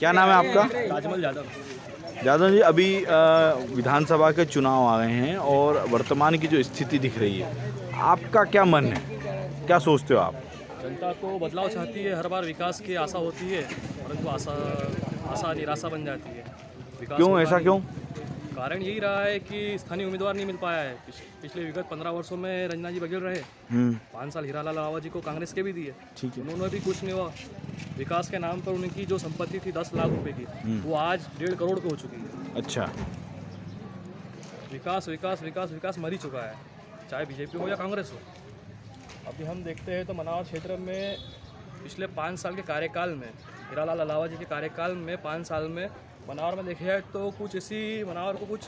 क्या नाम है आपका? ताजमल यादव। यादव जी, अभी विधानसभा के चुनाव आ गए हैं और वर्तमान की जो स्थिति दिख रही है, आपका क्या मन है, क्या सोचते हो आप? जनता तो बदलाव चाहती है, हर बार विकास की आशा होती है, परंतु आशा आशा निराशा बन जाती है। विकास क्यों, होता ऐसा नहीं। क्यों? कारण यही रहा है कि स्थानीय उम्मीदवार नहीं मिल पाया है। पिछले विगत 15 वर्षों में रंजना जी बघेल रहे। 5 साल हीरालाल लावा जी को कांग्रेस के भी दिए, ठीक है। उन्होंने भी कुछ नहीं हुआ। विकास के नाम पर उनकी जो संपत्ति थी 10 लाख रुपए की, वो आज 1.5 करोड़ पे हो चुकी है। अच्छा। विकास विकास विकास विकास मर ही चुका है, चाहे बीजेपी हो या कांग्रेस हो। अभी हम देखते हैं तो मनावर क्षेत्र में पिछले 5 साल के कार्यकाल में, हीरालाल लावा जी के कार्यकाल में 5 साल में मनावर में देखे जाए तो कुछ ऐसी मनावर को कुछ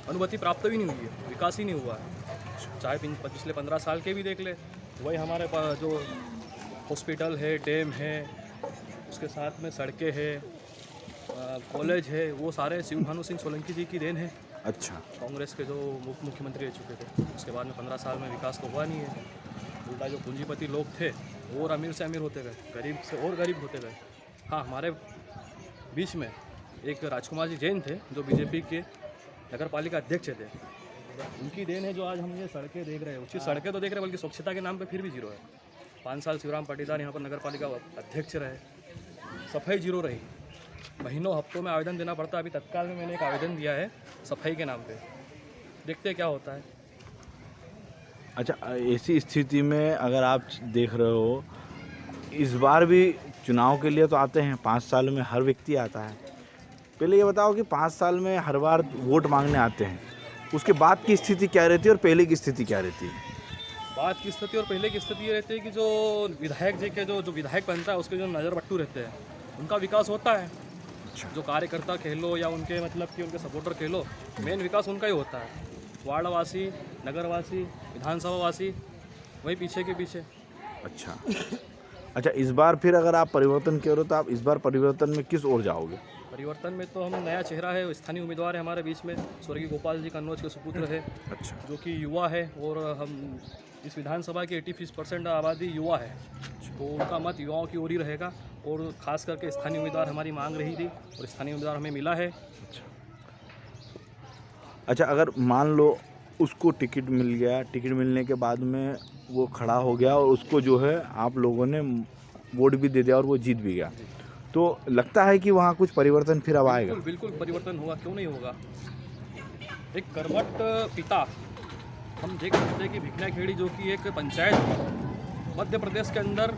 अनुभूति प्राप्त भी नहीं हुई है, विकास ही नहीं हुआ है। चाहे पिछले 15 साल के भी देख ले, वही हमारे पास जो हॉस्पिटल है, डैम है, उसके साथ में सड़कें हैं, कॉलेज है, वो सारे शिव भानु सिंह सोलंकी जी की देन है। अच्छा। कांग्रेस के जो मुख्यमंत्री रह चुके थे, उसके बाद में 15 साल में विकास तो हुआ नहीं है। उल्टा जो पूंजीपति लोग थे वो और अमीर से अमीर होते गए, गरीब से और गरीब होते गए। हाँ, हमारे बीच में एक राजकुमार जी जैन थे जो बीजेपी के नगर पालिका अध्यक्ष थे, उनकी देन है जो आज हम ये सड़कें देख रहे हैं। उसी सड़कें तो देख रहे हैं, बल्कि स्वच्छता के नाम पे फिर भी जीरो है। 5 साल शिवराम पाटीदार यहाँ पर नगर पालिका अध्यक्ष रहे, सफाई जीरो रही। महीनों हफ्तों में आवेदन देना पड़ता है। अभी तत्काल में मैंने एक आवेदन दिया है सफाई के नाम पे, देखते हैं क्या होता है। अच्छा, ऐसी स्थिति में अगर आप देख रहे हो, इस बार भी चुनाव के लिए तो आते हैं, 5 साल में हर व्यक्ति आता है। पहले ये बताओ कि 5 साल में हर बार वोट मांगने आते हैं, उसके बाद की स्थिति क्या रहती है और पहले की स्थिति क्या रहती है? बात की स्थिति और पहले की स्थिति ये रहती है कि जो विधायक जी के जो विधायक बनता है उसके जो नज़र बट्टू रहते हैं, उनका विकास होता है। जो कार्यकर्ता कह लो या उनके मतलब कि उनके सपोर्टर कह लो, मेन विकास उनका ही होता है। वार्डवासी, नगरवासी, विधानसभावासी वही पीछे के पीछे। अच्छा। अच्छा, इस बार फिर अगर आप परिवर्तन करो तो आप इस बार परिवर्तन में किस ओर जाओगे? परिवर्तन में तो हम नया चेहरा है, स्थानीय उम्मीदवार है हमारे बीच में, स्वर्गीय गोपाल जी कन्नौज के सुपुत्र है। अच्छा। जो कि युवा है और हम इस विधानसभा की 80% आबादी युवा है, तो उनका मत युवाओं की ओर ही रहेगा। और खास करके स्थानीय उम्मीदवार हमारी मांग रही थी और स्थानीय उम्मीदवार हमें मिला है। अच्छा, अगर मान लो उसको टिकट मिल गया, टिकट मिलने के बाद में वो खड़ा हो गया और उसको जो है आप लोगों ने वोट भी दे दिया और वो जीत भी गया, तो लगता है कि वहाँ कुछ परिवर्तन फिर अब आएगा? बिल्कुल परिवर्तन होगा, क्यों नहीं होगा। एक कर्मठ पिता हम देख सकते हैं कि भिखना खेड़ी जो कि एक पंचायत थी, मध्य प्रदेश के अंदर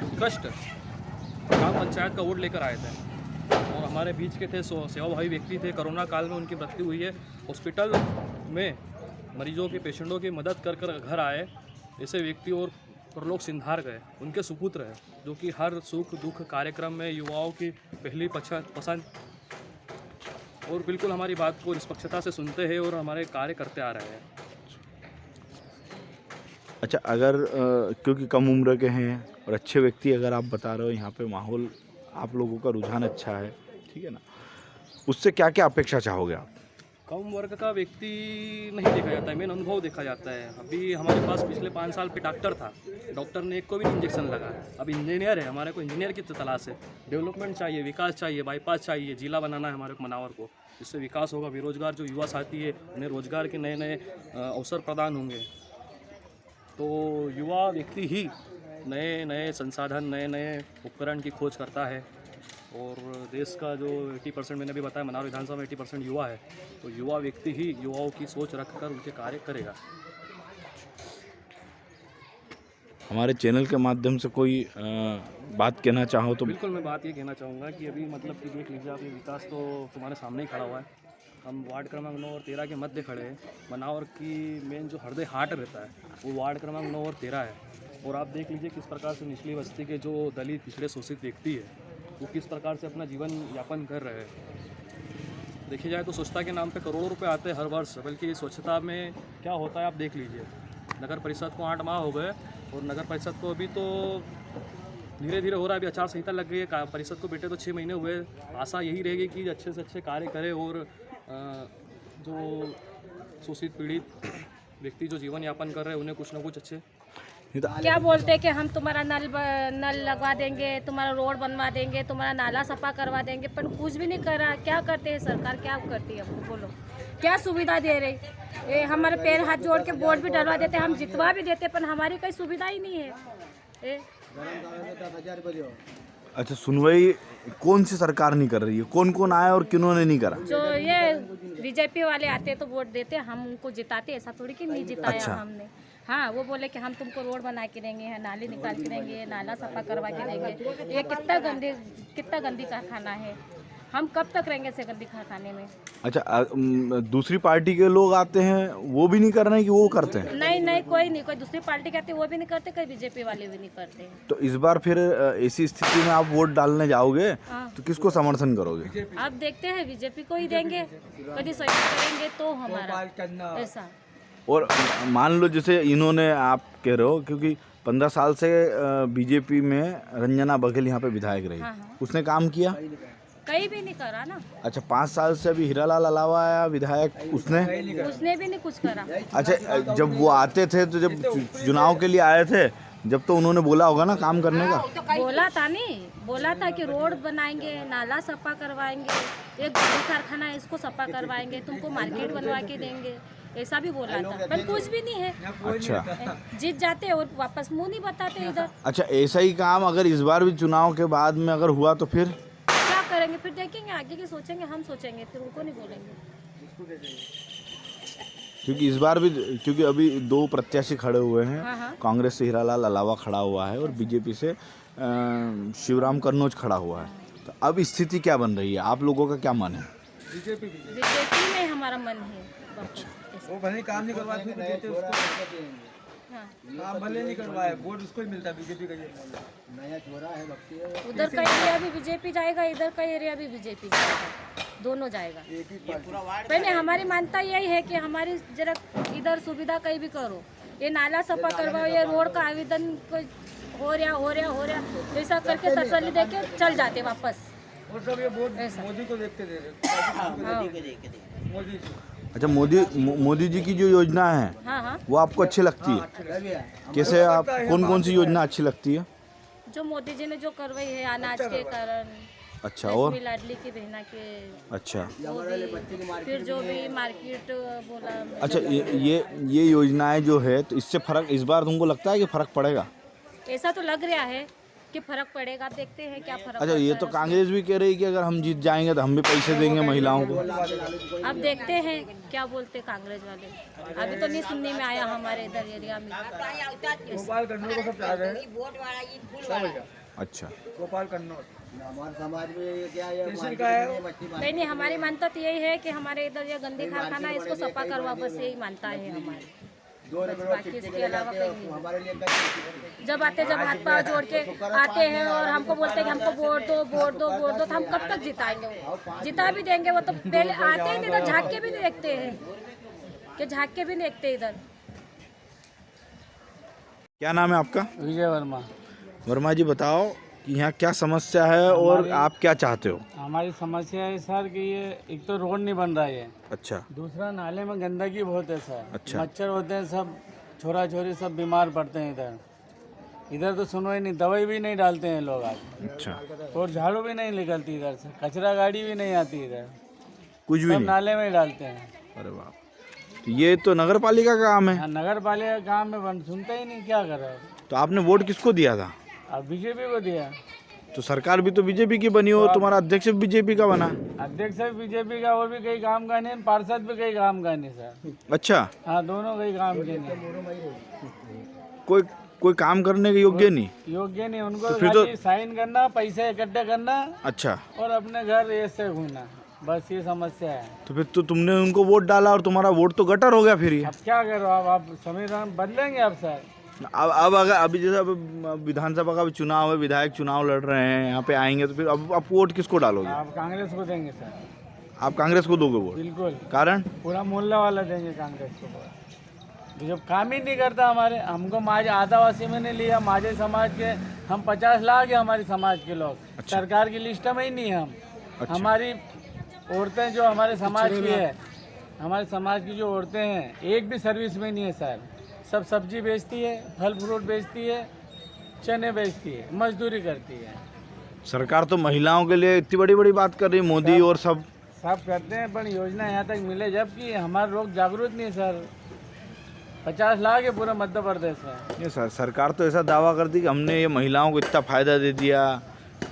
उत्कृष्ट ग्राम पंचायत का वोट लेकर आए थे और हमारे बीच के थे, सेवाभावी व्यक्ति थे। कोरोना काल में उनकी मृत्यु हुई है, हॉस्पिटल में मरीजों के पेशेंटों की मदद कर कर घर आए ऐसे व्यक्ति और परलोक सिंधार गए। उनके सुपुत्र हैं जो कि हर सुख दुख कार्यक्रम में युवाओं की पहली पसंद और बिल्कुल हमारी बात को निष्पक्षता से सुनते हैं और हमारे कार्य करते आ रहे हैं। अच्छा, अगर क्योंकि कम उम्र के हैं और अच्छे व्यक्ति, अगर आप बता रहे हो यहाँ पे माहौल आप लोगों का रुझान अच्छा है, ठीक है ना, उससे क्या क्या अपेक्षा चाहोगे आप? कम वर्ग का व्यक्ति नहीं देखा जाता है, मेन अनुभव देखा जाता है। अभी हमारे पास पिछले 5 साल पे डॉक्टर था, डॉक्टर ने एक को भी इंजेक्शन लगा। अब इंजीनियर है, हमारे को इंजीनियर की तलाश है। डेवलपमेंट चाहिए, विकास चाहिए, बाईपास चाहिए, जिला बनाना है हमारे को मनावर को, जिससे विकास होगा। बेरोजगार जो युवा साथी है उन्हें रोजगार के नए नए अवसर प्रदान होंगे। तो युवा व्यक्ति ही नए नए संसाधन, नए नए उपकरण की खोज करता है। और देश का जो 80% मैंने भी बताया, मनावर विधानसभा में 80% युवा है, तो युवा व्यक्ति ही युवाओं की सोच रखकर उनके कार्य करेगा। हमारे चैनल के माध्यम से कोई बात कहना चाहो तो? बिल्कुल, मैं बात ये कहना चाहूँगा कि अभी मतलब कि देख लीजिए आप, ये विकास तो तुम्हारे सामने ही खड़ा हुआ है। हम वार्ड क्रमांक 9 और 13 के मध्य खड़े हैं। मनावर की मेन जो हृदय हाट रहता है वो वार्ड क्रमांक 9 और 13 है। और आप देख लीजिए किस प्रकार से निचली बस्ती के जो दलित पिछड़े शोषित व्यक्ति है वो किस प्रकार से अपना जीवन यापन कर रहे हैं। देखिए जाए तो स्वच्छता के नाम पे करोड़ों रुपए आते हैं हर वर्ष, बल्कि स्वच्छता में क्या होता है आप देख लीजिए। नगर परिषद को 8 माह हो गए और नगर परिषद को अभी तो धीरे धीरे हो रहा है। अभी आचार संहिता लग गई है, परिषद को बैठे तो 6 महीने हुए। आशा यही रहेगी कि अच्छे से अच्छे कार्य करें और जो शोषित पीड़ित व्यक्ति जो जीवन यापन कर रहे हैं उन्हें कुछ ना कुछ अच्छे ये तो क्या बोलते हैं कि हम तुम्हारा नल लगवा देंगे, तुम्हारा रोड बनवा देंगे, तुम्हारा नाला सफा करवा देंगे, पर कुछ भी नहीं करा। क्या करते हैं सरकार, क्या करती है हमको बोलो, क्या सुविधा दे रही? ये हमारे पैर हाथ जोड़ के वोट भी डलवा देते, हम जितवा भी देते, पर हमारी कोई सुविधा ही नहीं है। अच्छा, सुनवाई कौन सी सरकार नहीं कर रही है? कौन कौन आया और किन्होंने नहीं करा? जो ये बीजेपी वाले आते तो वोट देते, हम उनको जिताते, ऐसा थोड़ी कि नहीं जिताया अच्छा। हमने। हाँ, वो बोले कि हम तुमको रोड बना के देंगे, नाली निकाल के देंगे, नाला सफा करवा के देंगे। ये कितना गंदी कारखाना है, हम कब तक रहेंगे ऐसे गंदी कारखाने में? अच्छा, दूसरी पार्टी के लोग आते हैं, वो भी नहीं कर रहे हैं कि वो करते हैं? नहीं, कोई नहीं, कोई दूसरी पार्टी कहते वो भी नहीं करते, कोई बीजेपी वाले भी नहीं करते। तो इस बार फिर ऐसी स्थिति में आप वोट डालने जाओगे हाँ। तो किसको समर्थन करोगे? अब देखते हैं, बीजेपी को ही देंगे, कभी सहयोग करेंगे तो हमारा ऐसा। और मान लो जैसे इन्होंने, आप कह रहे हो क्योंकि 15 साल से बीजेपी में रंजना बघेल यहाँ पे विधायक रही, हाँ। उसने काम किया? कहीं भी नहीं करा ना। अच्छा, 5 साल से अभी हीरालाल अलावा आया विधायक, उसने भी नहीं कुछ करा। अच्छा, जब वो आते थे तो जब चुनाव के लिए आए थे, जब तो उन्होंने बोला होगा ना काम करने का? बोला था कि रोड बनाएंगे, नाला सफा करवाएंगे, एक गंदी कारखाना है इसको सफा करवाएंगे, तुमको मार्केट बनवा के देंगे, ऐसा भी बोला था, पर कुछ भी नहीं है। अच्छा, जीत जाते और वापस मुंह नहीं बताते इधर। अच्छा, ऐसा ही काम अगर इस बार भी चुनाव के बाद में अगर हुआ तो फिर क्या करेंगे? फिर देखेंगे, आगे की सोचेंगे, हम सोचेंगे, फिर उनको नहीं बोलेंगे। क्योंकि इस बार भी, क्योंकि अभी 2 प्रत्याशी खड़े हुए हैं। हाँ। कांग्रेस से हीरालाल अलावा खड़ा हुआ है और बीजेपी से शिवराम कन्नौज खड़ा हुआ है। तो अब स्थिति क्या बन रही है? आप लोगों का क्या मन है? बीजेपी में हमारा मन है। वो भले काम नहीं करवाए, फिर देते उसको। हाँ। काम भले नहीं करवाए, वोट उसको ही मिलता, बीजेपी का। ये नया छोरा है, भक्ति है। उधर का एरिया भी बीजेपी जाएगा, इधर का एरिया भी बीजेपी जाएगा, दोनों जाएगा। पहले हमारी मान्यता यही है कि हमारी जरा इधर सुविधा कहीं भी करो, ये नाला सफा करवाओ, ये रोड का आवेदन हो रहा ऐसा करके तसल्ली देके चल जाते वापस। और सब ये वोट मोदी को देखते दे रहे, मोदी जी। अच्छा, मोदी जी की जो योजना है, हाँ। वो आपको अच्छी लगती है? कैसे, आप कौन सी योजना अच्छी लगती है? जो मोदी जी ने जो करवाई है अनाज के कारण, अच्छा, और लाडली की बहना के, अच्छा, फिर जो भी मार्केट बोला। अच्छा, ये योजनाएं जो है, तो इससे फर्क इस बार तुमको लगता है कि फर्क पड़ेगा? ऐसा तो लग रहा है कि फर्क पड़ेगा, देखते हैं क्या फर्क। अच्छा, ये तो कांग्रेस भी कह रही कि अगर हम जीत जाएंगे तो हम भी पैसे देंगे महिलाओं को। अब देखते हैं क्या बोलते कांग्रेस वाले। अभी तो नहीं सुनने में आया हमारे इधर एरिया में। गोपाल कन्नौज को सब चाह रहे हैं। अच्छा, गोपाल कन्नौज हमारे समाज में क्या है, किसी का है? नहीं, हमारी मान्यता तो यही है कि हमारे इधर ये गंदी कारखाना है, इसको सफा करवा, बस यही मानता है हमारी। बाकी इसके अलावा कहीं नहीं। हमारे लिए जब हाथ पाँव जोड़ के आते हैं और हमको बोलते हैं कि हमको वोट दो, तो हम कब तक जिताएंगे? जिता भी देंगे, वो तो पहले आते ही नहीं, इधर झाँक के भी नहीं देखते हैं, कि झाँक के भी नहीं देखते इधर। क्या नाम है आपका? विजय वर्मा। वर्मा जी, बताओ कि यहाँ क्या समस्या है और आप क्या चाहते हो? हमारी समस्या है सर कि ये एक तो रोड नहीं बन रहा है, अच्छा, दूसरा नाले में गंदगी बहुत है सर। अच्छा। मच्छर होते हैं, सब छोरा छोरी सब बीमार पड़ते हैं। इधर तो सुनो ही नहीं, दवाई भी नहीं डालते हैं लोग आज। अच्छा, और झाड़ू भी नहीं निकलती इधर से, कचरा गाड़ी भी नहीं आती इधर, कुछ भी सब नहीं? नाले में ही डालते हैं। अरे बाप, तो ये तो नगर पालिका का काम है। हाँ, नगर पालिका काम में बन सुनते ही नहीं, क्या कर रहे हो? तो आपने वोट किसको दिया था? अब बीजेपी को दिया। तो सरकार भी तो बीजेपी की बनी हो, तुम्हारा अध्यक्ष भी बीजेपी का बना। अध्यक्ष बीजेपी का, वो भी कई काम का नहीं, पार्षद भी कई काम का नहीं सर। अच्छा, हाँ, दोनों कई काम के नहीं, कोई काम करने के योग्य नहीं? योग्य नहीं। उनको तो फिर तो खाली साइन करना, पैसे इकट्ठे करना अच्छा, और अपने घर ऐसे घूमना, बस ये समस्या है। तो फिर तो तुमने उनको वोट डाला और तुम्हारा वोट तो गटर हो गया फिर ये। अब क्या करो, अब आप संविधान बदलेंगे अब सर। अब अगर अभी जैसे अब विधानसभा का भी चुनाव है, विधायक चुनाव लड़ रहे हैं, यहाँ पे आएंगे तो फिर अब आप वोट किसको डालोगे? आप कांग्रेस को देंगे सर। आप कांग्रेस को दोगे वोट? बिल्कुल, कारण? पूरा मोहल्ला वाला देंगे कांग्रेस को। जो काम ही नहीं करता हमारे, हमको माज आदिवासी में नहीं लिया, माझे समाज के हम 50 लाख है हमारी समाज के लोग। अच्छा। सरकार की लिस्ट में ही नहीं हम। अच्छा। हमारी औरतें जो हमारे समाज की है, हमारे समाज की जो औरतें हैं, एक भी सर्विस में नहीं है सर। सब सब्जी बेचती है, फल फ्रूट बेचती है, चने बेचती है, मजदूरी करती है। सरकार तो महिलाओं के लिए इतनी बड़ी बड़ी बात कर रही है, मोदी और सब करते हैं, पर योजना यहाँ तक मिले, जबकि हमारे लोग जागरूक नहीं सर। 50 लाख है पूरे मध्य प्रदेश में। ये सरकार तो ऐसा दावा करती कि हमने ये महिलाओं को इतना फ़ायदा दे दिया,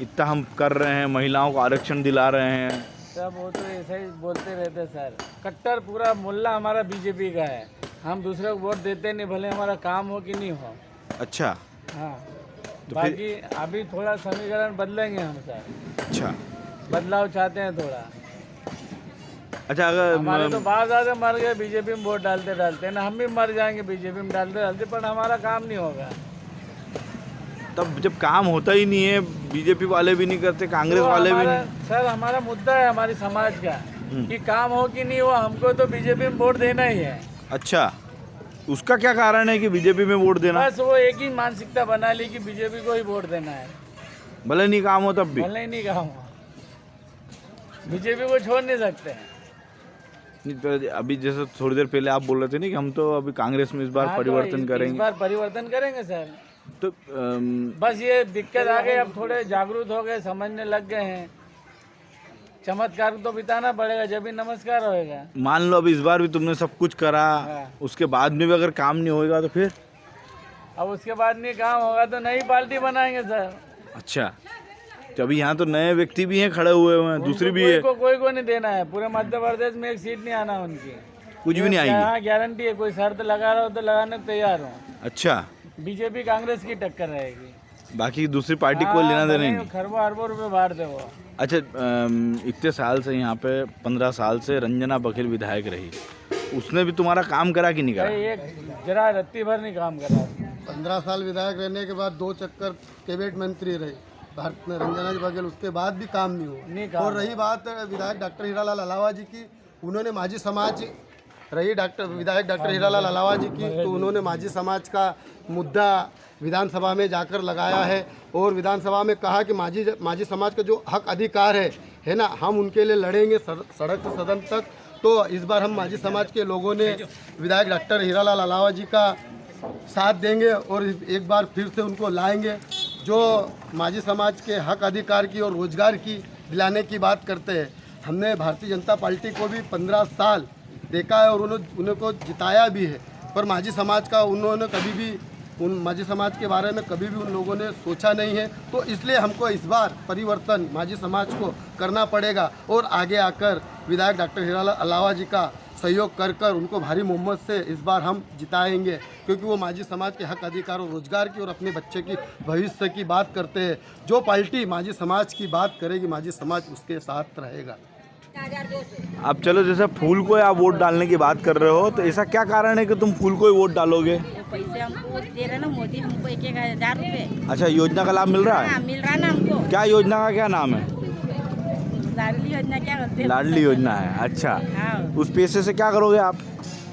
इतना हम कर रहे हैं, महिलाओं को आरक्षण दिला रहे हैं। सब वो तो ऐसे ही बोलते रहते सर। कट्टर पूरा मुल्ला हमारा बीजेपी का है। हम दूसरे को वोट देते नहीं, भले हमारा काम हो कि नहीं हो। अच्छा, हाँ, तो बाकी अभी थोड़ा समीकरण बदलेंगे हम सर। अच्छा बदलाव चाहते हैं थोड़ा। अच्छा, अगर हमारे तो बाहर ज़्यादा मर गए बीजेपी में वोट डालते डालते ना, हम भी मर जाएंगे बीजेपी में डालते डालते, पर हमारा काम नहीं होगा। तब जब काम होता ही नहीं है, बीजेपी वाले भी नहीं करते, कांग्रेस वाले भी नहीं। सर हमारा मुद्दा है हमारी समाज का कि काम हो कि नहीं हो, हमको तो बीजेपी में वोट देना ही है। अच्छा, उसका क्या कारण है कि बीजेपी में वोट देना? बस वो एक ही मानसिकता बना ली कि बीजेपी को ही वोट देना है, भले नहीं काम हो तब भी। भले ही नहीं काम हो, बीजेपी को छोड़ नहीं सकते हैं। नहीं, तो अभी जैसे थोड़ी देर पहले आप बोल रहे थे ना कि हम तो अभी कांग्रेस में इस बार परिवर्तन करेंगे। इस बार परिवर्तन करेंगे सर। तो बस ये दिक्कत आ गई, अब थोड़े जागरूक हो गए, समझने लग गए हैं। चमत्कार तो बिताना पड़ेगा, जब भी नमस्कार होएगा। मान लो अब इस बार भी तुमने सब कुछ करा, हाँ। उसके बाद में भी अगर काम नहीं होएगा तो फिर? अब उसके बाद नहीं काम होगा तो नई पार्टी बनाएंगे सर। अच्छा, तो अभी यहाँ तो नए व्यक्ति भी हैं, खड़े हुए हैं, दूसरी भी है। कोई को नहीं देना है, पूरे मध्य प्रदेश में एक सीट नहीं आना उनकी, कुछ भी नहीं आएगी। हाँ, गारंटी है। कोई शर्त लगा रहा हो तो लगाने को तैयार हो। अच्छा, बीजेपी कांग्रेस की टक्कर रहेगी, बाकी दूसरी पार्टी को लेना देना ही नहीं। खरबों अरबों रुपए बांट दे वो। अच्छा, इतने साल से यहाँ पे 15 साल से रंजना बघेल विधायक रही, उसने भी तुम्हारा काम करा कि नहीं करा? एक जरा रत्ती भर नहीं काम करा। 15 साल विधायक रहने के बाद 2 चक्कर कैबिनेट मंत्री रहे भारत में रंजना जी बघेल, उसके बाद भी काम नहीं हुआ। और रही बात विधायक डॉक्टर हीरालाल अलावा जी की, उन्होंने माझी समाज विधायक डॉक्टर हीरालाल अलावा जी की, तो उन्होंने माझी समाज का मुद्दा विधानसभा में जाकर लगाया है और विधानसभा में कहा कि माझी समाज का जो हक अधिकार है ना, हम उनके लिए लड़ेंगे सड़क से सदन तक। तो इस बार हम माझी समाज के लोगों ने विधायक डॉक्टर हीरालाल अलावा जी का साथ देंगे और एक बार फिर से उनको लाएंगे, जो माझी समाज के हक अधिकार की और रोजगार की दिलाने की बात करते हैं। हमने भारतीय जनता पार्टी को भी 15 साल देखा है और उनको जिताया भी है, पर माझी समाज का उन्होंने कभी भी माझी समाज के बारे में कभी भी उन लोगों ने सोचा नहीं है। तो इसलिए हमको इस बार परिवर्तन माझी समाज को करना पड़ेगा और आगे आकर विधायक डॉक्टर हीरालाल अलावा जी का सहयोग कर उनको भारी मोहम्मत से इस बार हम जिताएंगे, क्योंकि वो माझी समाज के हक अधिकार और रोजगार की और अपने बच्चे की भविष्य की बात करते हैं। जो पार्टी माझी समाज की बात करेगी, माझी समाज उसके साथ रहेगा। अब चलो, जैसे फूल को आप वोट डालने की बात कर रहे हो, तो ऐसा क्या कारण है कि तुम फूल को ही वोट डालोगे? पैसे हमको दे रहे ना मोदी, हमको 1,000 रुपए। अच्छा, योजना का लाभ मिल रहा है? मिल रहा ना हमको। क्या योजना का क्या नाम है? लाडली योजना क्या होती है? लाडली योजना है। अच्छा, हाँ। उस पैसे से क्या करोगे आप?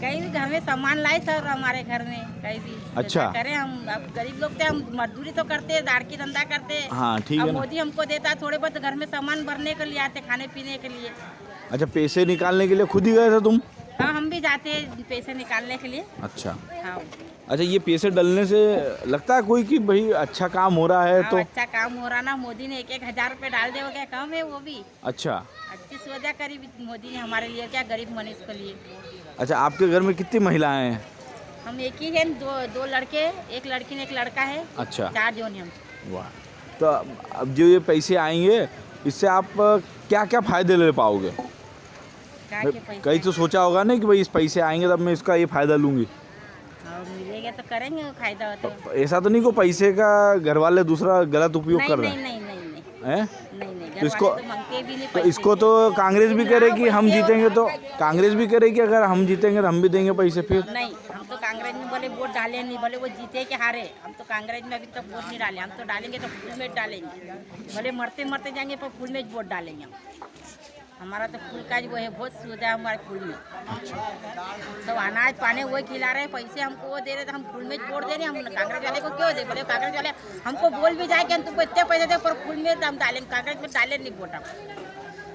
कहीं भी हमें सामान लाए सर हमारे घर में, कहीं भी अच्छा। करें हम। अब गरीब लोग थे, हम मजदूरी तो करते हैं, दाड़ की धंधा करते हैं। हाँ, ठीक है अब ना। मोदी हमको देता है थोड़े बहुत घर में सामान भरने के लिए, आते खाने पीने के लिए। अच्छा, पैसे निकालने के लिए खुद ही गए थे तुम? हाँ, हम भी जाते हैं पैसे निकालने के लिए। अच्छा। हाँ। अच्छा, ये पैसे डलने से लगता है कोई कि भाई अच्छा काम हो रहा है? हाँ, तो अच्छा काम हो रहा ना, मोदी ने 1,000 रुपए डाल दे, हो गया कम है वो भी। अच्छा। अच्छी सुविधा करी मोदी ने हमारे लिए, क्या गरीब मनुष्य के लिए। अच्छा, आपके घर में कितनी महिलाएं हैं? हम एक ही हैं, दो लड़के, एक लड़की ने एक लड़का है। अच्छा। 4 जन हैं हम। वाह। तो अब जो ये पैसे आएंगे, इससे आप क्या क्या फायदे ले पाओगे? क्या के पैसे कहीं तो सोचा होगा ना कि भाई इस पैसे आएंगे तब मैं इसका ये फायदा लूंगी। मिलेगा तो करेंगे, फायदा होता है। ऐसा तो नहीं को पैसे का घर वाले दूसरा गलत उपयोग कर रहे हैं? नहीं, हैं? नहीं, तो इसको तो मांगते भी नहीं तो पैसे। इसको तो कांग्रेस भी करे कि हम जीतेंगे, तो कांग्रेस भी करे कि अगर हम जीतेंगे तो हम भी देंगे पैसे फिर? नहीं, हम तो कांग्रेस में बोले वोट डाले नहीं, बोले वो जीते कि हारे, हम तो कांग्रेस में अभी तक वोट नहीं डाले। हम तो डालेंगे तो फूल में डालेंगे, भले मरते मरते जाएंगे पर फूल में वोट डालेंगे हम। हमारा तो फूल का वो है, बहुत सुविधा है हमारे फूल में। तो अनाज पानी वही खिला रहे हैं, पैसे हमको वो दे रहे, तो हम फूल में वोट दे रहे हैं। हम कांग्रेस वाले को क्यों दे? बोले कांग्रेस वाले हमको बोल भी जाए कि हम तुमको इतने पैसे दे, पर फूल में हम डालेंगे, कांग्रेस में डाले नहीं वोट हम।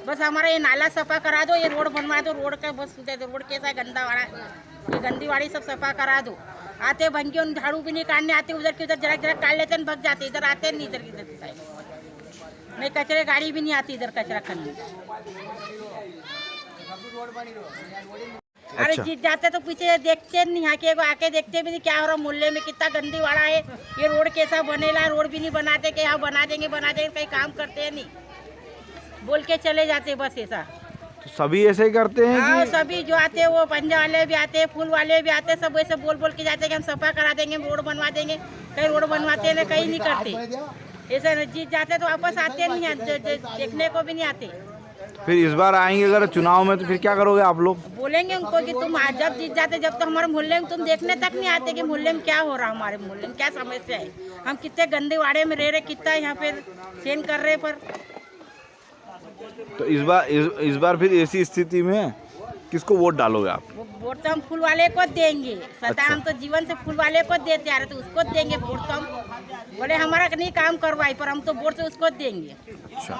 बस हमारा ये नाला सफा करा दो, ये रोड बनवा दो, रोड का बस सुविधा दो। रोड कैसा है गंदा वाला, ये गंदी वाड़ी सब सफा करा दो, आते भंगे उन झाड़ू भी नहीं काटने आते, उधर के उधर जरा जरा काट लेते हैं, भग जाते, इधर आते नहीं, इधर की साइड नहीं, कचरे गाड़ी भी नहीं आती इधर कचरा करने। अरे जीत जाते तो पीछे देखते नहीं, आके देखते भी नहीं क्या हो रहा, मोहल्ले में कितना गंदी वाड़ा है, ये रोड कैसा बनेला, रोड भी नहीं बनाते कि यहाँ बना देंगे कहीं काम करते हैं नहीं, बोल के चले जाते बस ऐसा। तो सभी ऐसे ही करते हैं हाँ, कि सभी जो आते हैं वो पंजा वाले भी आते हैं, फूल वाले भी आते हैं, सब ऐसे बोल बोल के जाते हैं कि हम सफा करा देंगे, रोड बनवा देंगे, कहीं रोड बनवाते हैं कहीं नहीं करते, ऐसे जीत जाते तो वापस आते नहीं हैं, देखने को भी नहीं आते। फिर इस बार आएंगे अगर चुनाव में तो फिर क्या करोगे आप लोग? बोलेंगे उनको कि तुम जब जीत जाते, जब तो हमारे मोहल्ले में तुम देखने तक नहीं आते कि मोहल्ले में क्या हो रहा है, हमारे मोहल्ले में क्या समस्या है, हम कितने गंदे वाड़े में रह रहे, कितना यहाँ पे सेन कर रहे। पर तो इस बार फिर ऐसी स्थिति में किसको वोट डालोगे आप? वोट तो हम फूल वाले को देंगे, सदा हम तो जीवन से फूल वाले को देते आ रहे, तो उसको देंगे वोट। तो हम बोले हमारा नहीं काम करवाई, पर हम तो वोट से उसको देंगे। अच्छा।